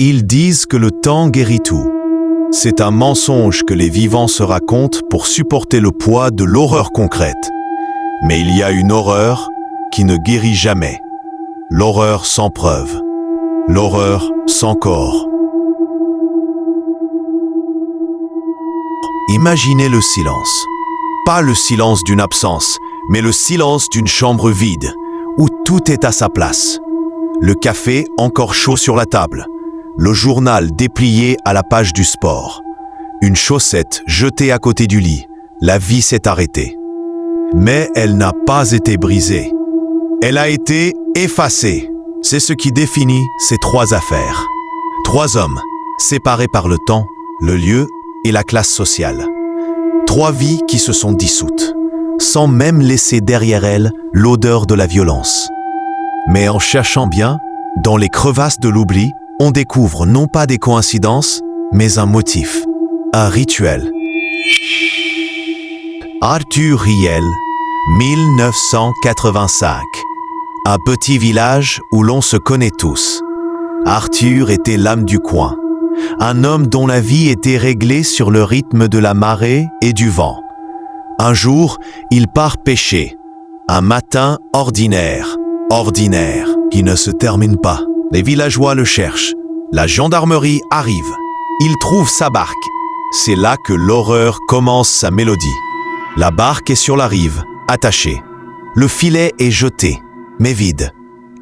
Ils disent que le temps guérit tout. C'est un mensonge que les vivants se racontent pour supporter le poids de l'horreur concrète. Mais il y a une horreur qui ne guérit jamais. L'horreur sans preuve. L'horreur sans corps. Imaginez le silence. Pas le silence d'une absence, mais le silence d'une chambre vide, où tout est à sa place. Le café encore chaud sur la table. Le journal déplié à la page du sport. Une chaussette jetée à côté du lit. La vie s'est arrêtée. Mais elle n'a pas été brisée. Elle a été effacée. C'est ce qui définit ces trois affaires. Trois hommes, séparés par le temps, le lieu et la classe sociale. Trois vies qui se sont dissoutes, sans même laisser derrière elles l'odeur de la violence. Mais en cherchant bien, dans les crevasses de l'oubli, on découvre non pas des coïncidences, mais un motif, un rituel. Arthur Riel, 1985. Un petit village où l'on se connaît tous. Arthur était l'âme du coin. Un homme dont la vie était réglée sur le rythme de la marée et du vent. Un jour, il part pêcher. Un matin ordinaire, qui ne se termine pas. Les villageois le cherchent. La gendarmerie arrive. Il trouve sa barque. C'est là que l'horreur commence sa mélodie. La barque est sur la rive, attachée. Le filet est jeté, mais vide.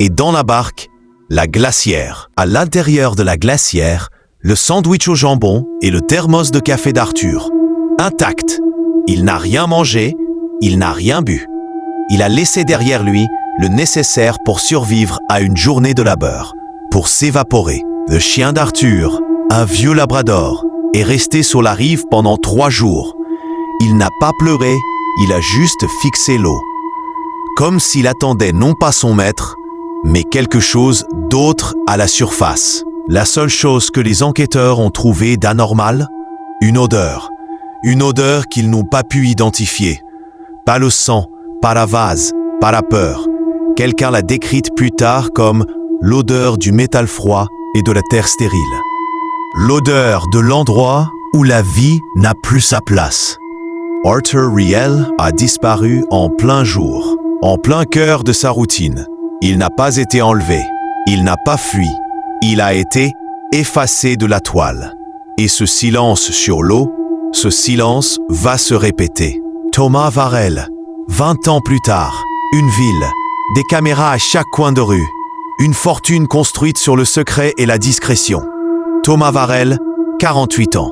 Et dans la barque, la glacière. À l'intérieur de la glacière, le sandwich au jambon et le thermos de café d'Arthur. Intact. Il n'a rien mangé, il n'a rien bu. Il a laissé derrière lui le nécessaire pour survivre à une journée de labeur, pour s'évaporer. Le chien d'Arthur, un vieux labrador, est resté sur la rive pendant 3 jours. Il n'a pas pleuré, il a juste fixé l'eau. Comme s'il attendait non pas son maître, mais quelque chose d'autre à la surface. La seule chose que les enquêteurs ont trouvé d'anormal, une odeur qu'ils n'ont pas pu identifier. Pas le sang, pas la vase, pas la peur. Quelqu'un l'a décrite plus tard comme l'odeur du métal froid et de la terre stérile. L'odeur de l'endroit où la vie n'a plus sa place. Arthur Riel a disparu en plein jour, en plein cœur de sa routine. Il n'a pas été enlevé, il n'a pas fui, il a été effacé de la toile. Et ce silence sur l'eau, ce silence va se répéter. Thomas Varel, 20 ans plus tard, une ville, des caméras à chaque coin de rue, une fortune construite sur le secret et la discrétion. Thomas Varel, 48 ans.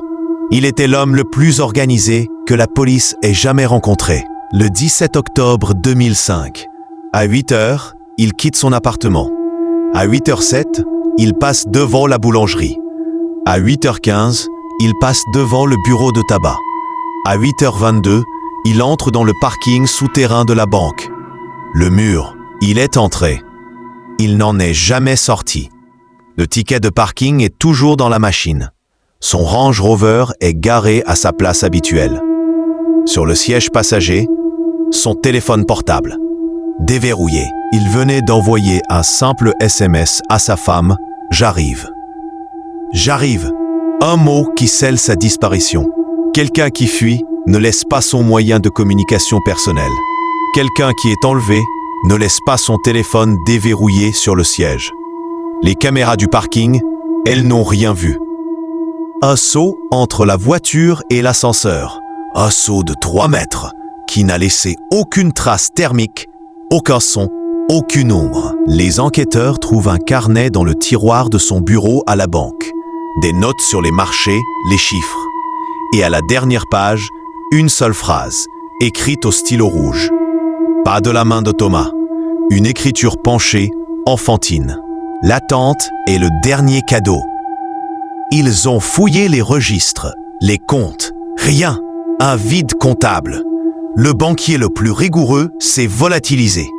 Il était l'homme le plus organisé que la police ait jamais rencontré. Le 17 octobre 2005, à 8 heures, il quitte son appartement. À 8h07, il passe devant la boulangerie. À 8h15, il passe devant le bureau de tabac. À 8h22, il entre dans le parking souterrain de la banque. Le mur, il est entré. Il n'en est jamais sorti. Le ticket de parking est toujours dans la machine. Son Range Rover est garé à sa place habituelle. Sur le siège passager, son téléphone portable. Déverrouillé, il venait d'envoyer un simple SMS à sa femme « J'arrive ». J'arrive, un mot qui scelle sa disparition. Quelqu'un qui fuit ne laisse pas son moyen de communication personnel. Quelqu'un qui est enlevé ne laisse pas son téléphone déverrouillé sur le siège. Les caméras du parking, elles n'ont rien vu. Un saut entre la voiture et l'ascenseur. Un saut de 3 mètres qui n'a laissé aucune trace thermique, aucun son, aucune ombre. Les enquêteurs trouvent un carnet dans le tiroir de son bureau à la banque. Des notes sur les marchés, les chiffres. Et à la dernière page, une seule phrase, écrite au stylo rouge. Pas de la main de Thomas. Une écriture penchée, enfantine. L'attente est le dernier cadeau. Ils ont fouillé les registres, les comptes. Rien. Un vide comptable. Le banquier le plus rigoureux s'est volatilisé,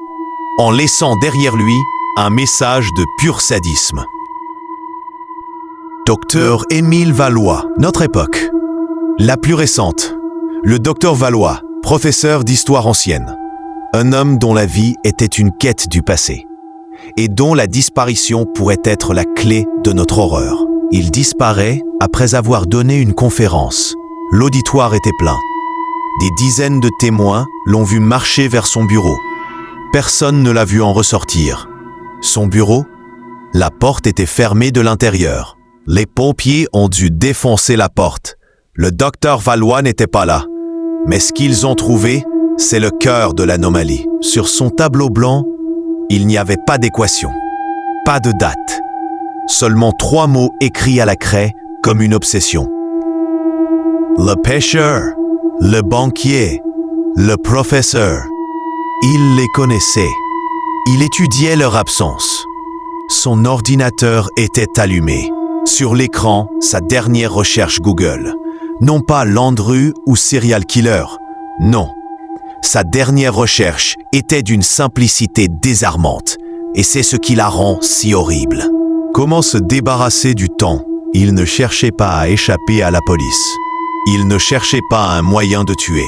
en laissant derrière lui un message de pur sadisme. Docteur Émile Valois, notre époque. La plus récente. Le docteur Valois, professeur d'histoire ancienne. Un homme dont la vie était une quête du passé et dont la disparition pourrait être la clé de notre horreur. Il disparaît après avoir donné une conférence. L'auditoire était plein. Des dizaines de témoins l'ont vu marcher vers son bureau. Personne ne l'a vu en ressortir. Son bureau? La porte était fermée de l'intérieur. Les pompiers ont dû défoncer la porte. Le docteur Valois n'était pas là. Mais ce qu'ils ont trouvé, c'est le cœur de l'anomalie. Sur son tableau blanc, il n'y avait pas d'équation, pas de date. Seulement 3 mots écrits à la craie comme une obsession. Le pêcheur, le banquier, le professeur. Il les connaissait. Il étudiait leur absence. Son ordinateur était allumé. Sur l'écran, sa dernière recherche Google. Non pas Landru ou serial killer. Non. Sa dernière recherche était d'une simplicité désarmante. Et c'est ce qui la rend si horrible. Comment se débarrasser du temps? Il ne cherchait pas à échapper à la police. Il ne cherchait pas un moyen de tuer.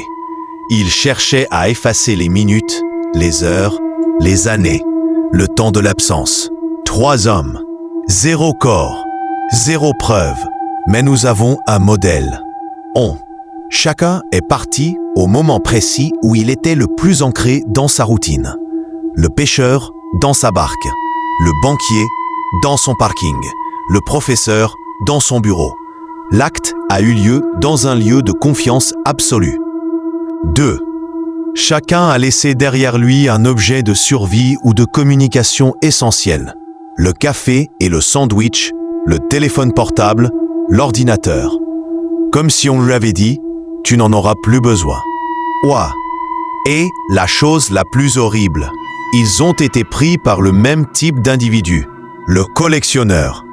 Il cherchait à effacer les minutes, les heures, les années, le temps de l'absence. 3 hommes, 0 corps, 0 preuve. Mais nous avons un modèle. Chacun est parti au moment précis où il était le plus ancré dans sa routine. Le pêcheur dans sa barque, le banquier dans son parking, le professeur dans son bureau. L'acte a eu lieu dans un lieu de confiance absolue. 2. Chacun a laissé derrière lui un objet de survie ou de communication essentiel. Le café et le sandwich, le téléphone portable, l'ordinateur. Comme si on lui avait dit « tu n'en auras plus besoin ». Ouah. Et la chose la plus horrible, ils ont été pris par le même type d'individu, le collectionneur.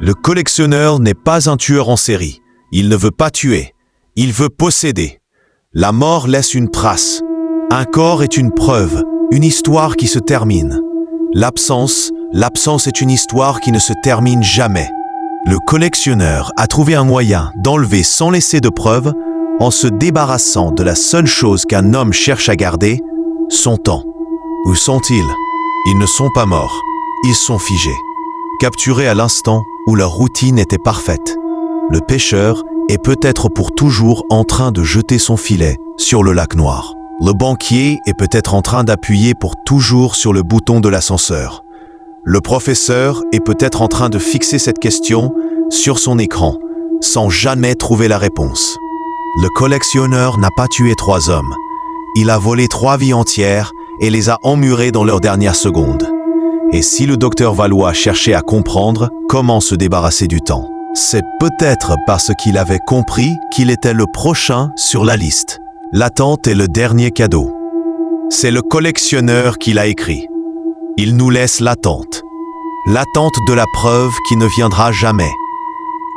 Le collectionneur n'est pas un tueur en série. Il ne veut pas tuer. Il veut posséder. La mort laisse une trace. Un corps est une preuve, une histoire qui se termine. L'absence est une histoire qui ne se termine jamais. Le collectionneur a trouvé un moyen d'enlever sans laisser de preuves en se débarrassant de la seule chose qu'un homme cherche à garder, son temps. Où sont-ils? Ils ne sont pas morts. Ils sont figés. Capturés à l'instant où leur routine était parfaite. Le pêcheur est peut-être pour toujours en train de jeter son filet sur le lac noir. Le banquier est peut-être en train d'appuyer pour toujours sur le bouton de l'ascenseur. Le professeur est peut-être en train de fixer cette question sur son écran, sans jamais trouver la réponse. Le collectionneur n'a pas tué 3 hommes. Il a volé 3 vies entières et les a emmurées dans leurs dernières secondes. Et si le docteur Valois cherchait à comprendre comment se débarrasser du temps, c'est peut-être parce qu'il avait compris qu'il était le prochain sur la liste. L'attente est le dernier cadeau. C'est le collectionneur qui l'a écrit. Il nous laisse l'attente. L'attente de la preuve qui ne viendra jamais.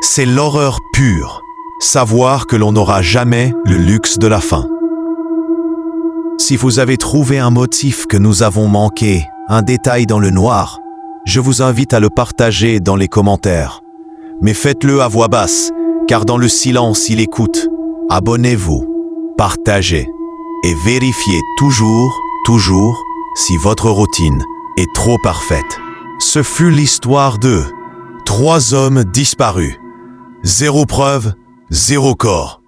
C'est l'horreur pure. Savoir que l'on n'aura jamais le luxe de la fin. Si vous avez trouvé un motif que nous avons manqué, un détail dans le noir, je vous invite à le partager dans les commentaires. Mais faites-le à voix basse, car dans le silence, il écoute. Abonnez-vous, partagez et vérifiez toujours, si votre routine est trop parfaite. Ce fut l'histoire de 3 hommes disparus. 0 preuve, 0 corps.